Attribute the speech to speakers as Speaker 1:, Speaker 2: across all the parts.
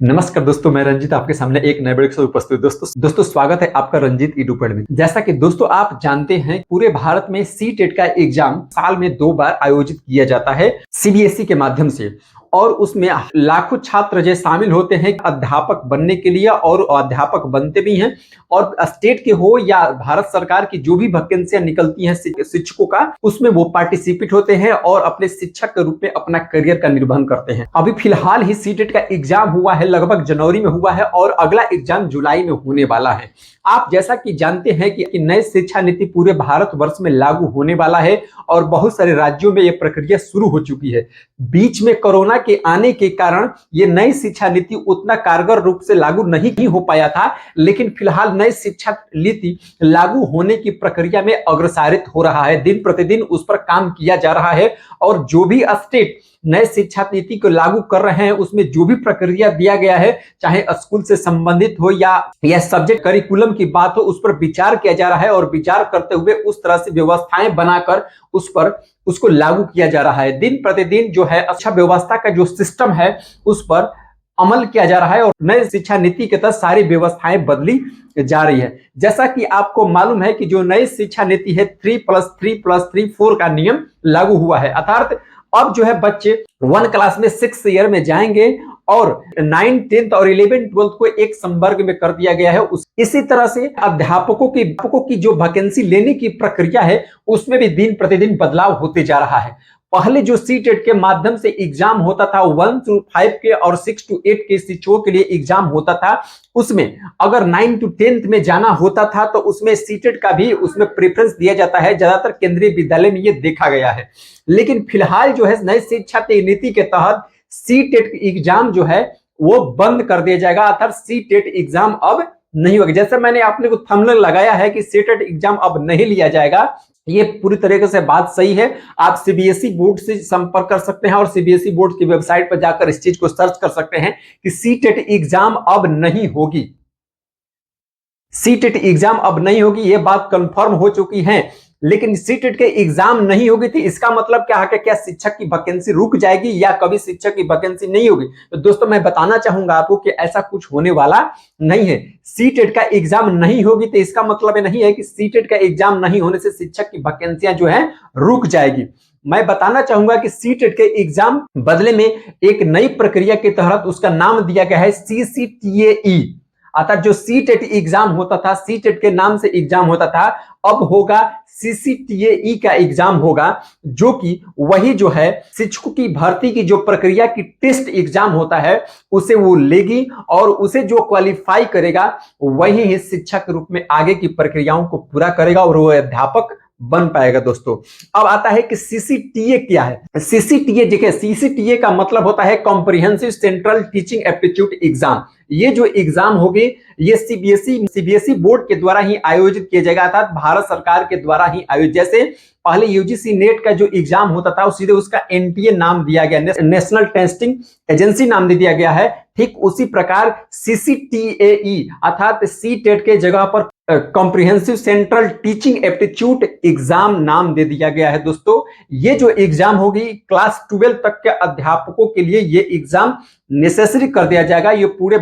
Speaker 1: नमस्कार दोस्तों, मैं रंजीत आपके सामने एक नए वीडियो के साथ उपस्थित। दोस्तों स्वागत है आपका रंजीत एडुपढ़ में। जैसा कि दोस्तों आप जानते हैं, पूरे भारत में सी-टेट का एग्जाम साल में 2 बार आयोजित किया जाता है सीबीएसई के माध्यम से, और उसमें लाखों छात्र जो शामिल होते हैं अध्यापक बनने के लिए, और अध्यापक बनते भी हैं। और स्टेट के हो या भारत सरकार की जो भी वैकेंसियां निकलती हैं शिक्षकों का, उसमें वो पार्टिसिपेट होते हैं और अपने शिक्षक के रूप में अपना करियर का निर्वहन करते हैं। अभी फिलहाल ही सी-टेट का एग्जाम हुआ है, लगभग जनवरी में हुआ है, और अगला एग्जाम जुलाई में होने वाला है। आप जैसा कि जानते हैं कि नई शिक्षा नीति पूरे भारत वर्ष में लागू होने वाला है, और बहुत सारे राज्यों में यह प्रक्रिया शुरू हो चुकी है। बीच में कोरोना के आने के कारण ये नई शिक्षा नीति उतना कारगर रूप से लागू नहीं हो पाया था, लेकिन फिलहाल नई शिक्षा नीति लागू होने की प्रक्रिया में अग्रसारित हो रहा है। दिन प्रतिदिन उस पर काम किया जा रहा है, और जो भी स्टेट नए शिक्षा नीति को लागू कर रहे हैं, उसमें जो भी प्रक्रिया दिया गया है, चाहे स्कूल से संबंधित हो या सब्जेक्ट करिकुलम की बात हो, उस पर विचार किया जा रहा है, और विचार करते हुए उस तरह से व्यवस्थाएं बनाकर उसको लागू किया जा रहा है। दिन प्रतिदिन जो है अच्छा व्यवस्था का जो सिस्टम है, उस पर अमल किया जा रहा है, और नई शिक्षा नीति के तहत सारी व्यवस्थाएं बदली जा रही है। जैसा कि आपको मालूम है कि जो नई शिक्षा नीति है 3+3+3=4 का नियम लागू हुआ है। अर्थात अब जो है बच्चे 1 क्लास में 6 ईयर में जाएंगे, और 9, 10 और 11, 12 को एक संवर्ग में कर दिया गया है। इसी तरह से अध्यापकों की जो वैकेंसी लेने की प्रक्रिया है, उसमें भी दिन प्रतिदिन बदलाव होते जा रहा है। पहले जो सी-टेट के माध्यम से एग्जाम होता था, 1 से 5 के और 6 से 8 के शिक्षकों के लिए एग्जाम होता था, उसमें अगर 9 से 10 में जाना होता था तो उसमें सी-टेट का भी उसमें प्रेफरेंस दिया जाता है। ज्यादातर केंद्रीय विद्यालय में ये देखा गया है। लेकिन फिलहाल जो है नई शिक्षा नीति के तहत सी-टेट एग्जाम जो है वो बंद कर दिया जाएगा। अर्थात सी-टेट एग्जाम अब नहीं होगा। जैसे मैंने आपने को थंबनेल लगाया है कि सी-टेट एग्जाम अब नहीं लिया जाएगा, ये पूरी तरीके से बात सही है। आप सीबीएसई बोर्ड से संपर्क कर सकते हैं, और सीबीएसई बोर्ड की वेबसाइट पर जाकर इस चीज को सर्च कर सकते हैं कि सी-टेट एग्जाम अब नहीं होगी। सी-टेट एग्जाम अब नहीं होगी, ये बात कंफर्म हो चुकी है। लेकिन सी-टेट के एग्जाम नहीं होगी तो इसका मतलब क्या है कि क्या शिक्षक की वैकेंसी रुक जाएगी, या कभी शिक्षक की वैकेंसी नहीं होगी? तो दोस्तों मैं बताना चाहूंगा आपको कि ऐसा कुछ होने वाला नहीं है। सी-टेट का एग्जाम नहीं होगी तो इसका मतलब नहीं है कि सी-टेट का एग्जाम नहीं होने से शिक्षक की वैकेंसियां जो है रुक जाएगी। मैं बताना चाहूंगा कि सी-टेट के एग्जाम बदले में एक नई प्रक्रिया के तहत उसका नाम दिया गया है CCTAE। अर्थात जो सी-टेट एग्जाम होता था, सी-टेट के नाम से एग्जाम होता था, अब होगा CCTAE का एग्जाम होगा, जो कि वही जो है शिक्षकों की भर्ती की जो प्रक्रिया की टेस्ट एग्जाम होता है, उसे वो लेगी, और उसे जो क्वालिफाई करेगा वही ही शिक्षक के रूप में आगे की प्रक्रियाओं को पूरा करेगा, और वो अध्यापक बन पाएगा। दोस्तों अब आता है कि सीसीटीए क्या है। सीसीटीए देखिए, सीसीटीए का मतलब होता है comprehensive central teaching aptitude exam. ये जो एग्जाम होगी ये सीबीएसई बोर्ड के द्वारा ही आयोजित किया जाएगा, अर्थात भारत सरकार के द्वारा ही आयोजित। जैसे पहले यूजीसी नेट का जो एग्जाम होता था सीधे उसका एनटीए नाम दिया गया, नेशनल टेस्टिंग एजेंसी नाम दे दिया गया है। ठीक उसी प्रकार सीसीटीएई अर्थात सी-टेट के जगह पर comprehensive central teaching aptitude exam नाम दे दिया गया है। दोस्तों ये जो एग्जाम होगी क्लास 12 तक के अध्यापकों के लिए ये एग्जाम नेसेसरी कर दिया जाएगा। ये पूरे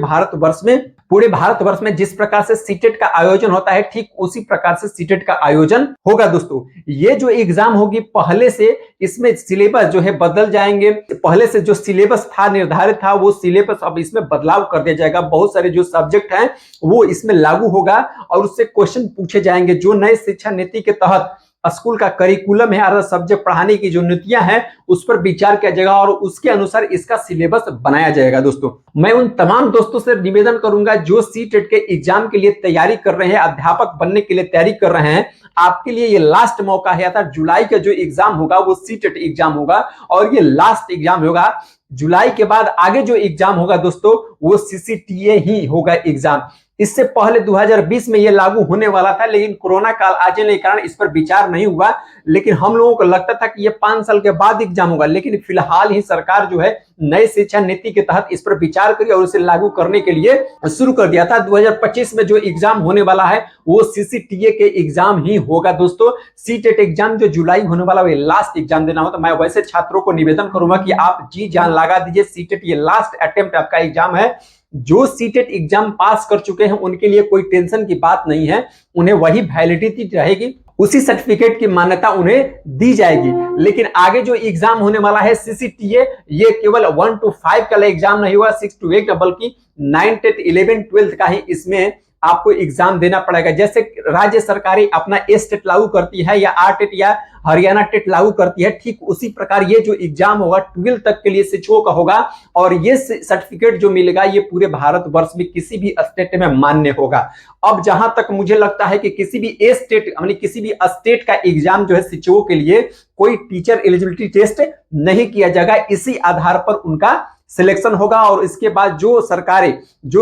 Speaker 1: भारतवर्ष में जिस प्रकार से सी-टेट का आयोजन होता है, ठीक उसी प्रकार से सी-टेट का आयोजन होगा। दोस्तों ये जो एग्जाम होगी, पहले से इसमें सिलेबस जो है बदल जाएंगे। पहले से जो सिलेबस था निर्धारित था, वो सिलेबस अब इसमें बदलाव कर दिया जाएगा। बहुत सारे जो सब्जेक्ट हैं वो इसमें लागू होगा, और उससे क्वेश्चन पूछे जाएंगे। जो नए शिक्षा नीति के तहत स्कूल का करिकुलम है, अर्थात सब्जेक्ट पढ़ाने की जो नीतियां हैं, उस पर विचार किया जाएगा, और उसके अनुसार इसका सिलेबस बनाया जाएगा। दोस्तों मैं उन तमाम दोस्तों से निवेदन करूंगा जो सी-टेट के एग्जाम के लिए तैयारी कर रहे हैं, अध्यापक बनने के लिए तैयारी कर रहे हैं, आपके लिए ये लास्ट मौका है। अर्थात जुलाई का जो एग्जाम होगा वो सी-टेट एग्जाम होगा, और ये लास्ट एग्जाम होगा। जुलाई के बाद आगे जो एग्जाम होगा दोस्तों वो सीसीटीए ही होगा एग्जाम। इससे पहले 2020 में ये लागू होने वाला था, लेकिन कोरोना काल आ जाने के कारण इस पर विचार नहीं हुआ। लेकिन हम लोगों को लगता था कि ये 5 साल के बाद एग्जाम होगा, लेकिन फिलहाल ही सरकार जो है नई शिक्षा नीति के तहत इस पर विचार करी और उसे लागू करने के लिए शुरू कर दिया था। 2025 में जो एग्जाम होने वाला है वो सीसीटीए के एग्जाम ही होगा। दोस्तों सी-टेट एग्जाम जो जुलाई होने वाला है लास्ट एग्जाम देना हो, तो मैं वैसे छात्रों को निवेदन करूंगा कि आप जी जान लगा दीजिए। सी-टेट ये लास्ट अटेम्प्ट आपका एग्जाम है, जो सीटेट एग्जाम पास कर चुके हैं उनके लिए कोई टेंशन की बात नहीं है, उन्हें वही वैलिडिटी रहेगी, उसी सर्टिफिकेट की मान्यता उन्हें दी जाएगी। लेकिन आगे जो एग्जाम होने वाला है CCTA, ये केवल 1 to 5 का एग्जाम नहीं होगा, 6 to 8 बल्कि 9, 10, 11, 12 का ही इसमें आपको एग्जाम देना पड़ेगा। जैसे राज्य सरकारें अपना टेट लागू करती है या टेट या हरियाणा टेट लागू करती है, ठीक उसी प्रकार ये जो एग्जाम होगा 12 तक के लिए शिक्षकों का होगा, और ये सर्टिफिकेट जो मिलेगा ये पूरे भारत वर्ष में किसी भी स्टेट में मान्य होगा। अब जहां तक मुझे लगता है कि किसी भी स्टेट यानी किसी भी स्टेट का एग्जाम जो है शिक्षकों के लिए कोई टीचर एलिजिबिलिटी टेस्ट नहीं किया जाएगा, इसी आधार पर उनका सिलेक्शन होगा। और इसके बाद जो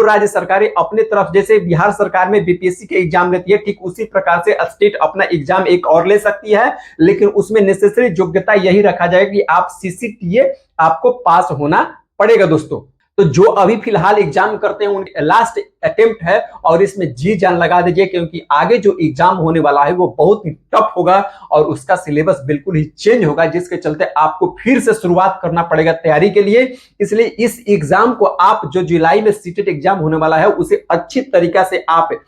Speaker 1: राज्य सरकारें अपने तरफ, जैसे बिहार सरकार में बीपीएससी के एग्जाम लेती है, ठीक उसी प्रकार से स्टेट अपना एग्जाम एक और ले सकती है, लेकिन उसमें नेसेसरी योग्यता यही रखा जाएगा कि आप सीसीटीए आपको पास होना पड़ेगा दोस्तों। तो जो अभी फिलहाल एग्जाम करते हैं उनके लास्ट अटेम्प्ट है, और इसमें जी जान लगा दीजिए, क्योंकि आगे जो एग्जाम होने वाला है वो बहुत ही टफ होगा और उसका सिलेबस बिल्कुल ही चेंज होगा, जिसके चलते आपको फिर से शुरुआत करना पड़ेगा तैयारी के लिए। इसलिए इस एग्जाम को आप जो जुलाई में सीटेट एग्जाम होने वाला है उसे अच्छी तरीका से आप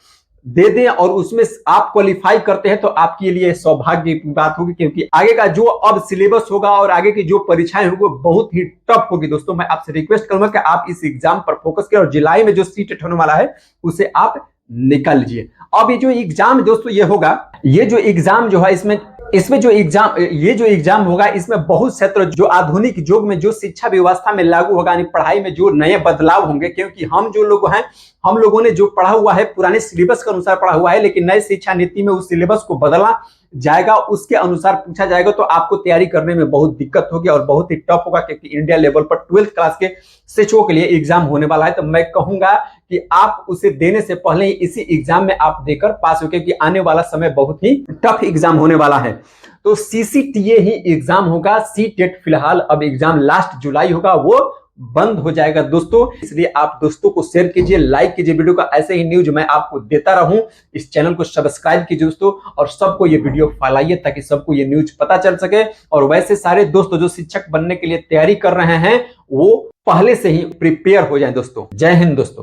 Speaker 1: दे दें, और उसमें आप क्वालिफाई करते हैं तो आपके लिए सौभाग्य की बात होगी, क्योंकि आगे का जो अब सिलेबस होगा और आगे की जो परीक्षाएं होंगी वो बहुत ही टफ होगी दोस्तों। मैं आपसे रिक्वेस्ट करूंगा कि आप इस एग्जाम पर फोकस करें और जुलाई में जो सीटेट होने वाला है उसे आप निकाल लीजिए। अब ये जो एग्जाम दोस्तों ये होगा, ये जो एग्जाम जो है इसमें जो एग्जाम होगा इसमें बहुत क्षेत्र जो आधुनिक युग में जो शिक्षा व्यवस्था में लागू होगा, यानी पढ़ाई में जो नए बदलाव होंगे, क्योंकि हम जो लोग हैं हम लोगों ने जो पढ़ा हुआ है पुराने सिलेबस के अनुसार पढ़ा हुआ है, लेकिन नए शिक्षा नीति में उस सिलेबस को बदला जाएगा, उसके अनुसार पूछा जाएगा, तो आपको तैयारी करने में बहुत दिक्कत होगी और बहुत ही टफ होगा, क्योंकि इंडिया लेवल पर 12th क्लास के शिक्षकों के लिए एग्जाम होने वाला है। तो मैं कहूंगा कि आप उसे देने से पहले ही इसी एग्जाम में आप देकर पास हो, क्योंकि आने वाला समय बहुत ही टफ एग्जाम होने वाला है। तो सीसीटीए ही एग्जाम होगा, सीटेट फिलहाल अब एग्जाम लास्ट जुलाई होगा, वो बंद हो जाएगा दोस्तों। इसलिए आप दोस्तों को शेयर कीजिए, लाइक कीजिए वीडियो का, ऐसे ही न्यूज मैं आपको देता रहूं। इस चैनल को सब्सक्राइब कीजिए दोस्तों, और सबको ये वीडियो फैलाइए ताकि सबको ये न्यूज पता चल सके। और वैसे सारे दोस्तों जो शिक्षक बनने के लिए तैयारी कर रहे हैं वो पहले से ही प्रिपेयर हो जाएं दोस्तों। जय हिंद दोस्तों।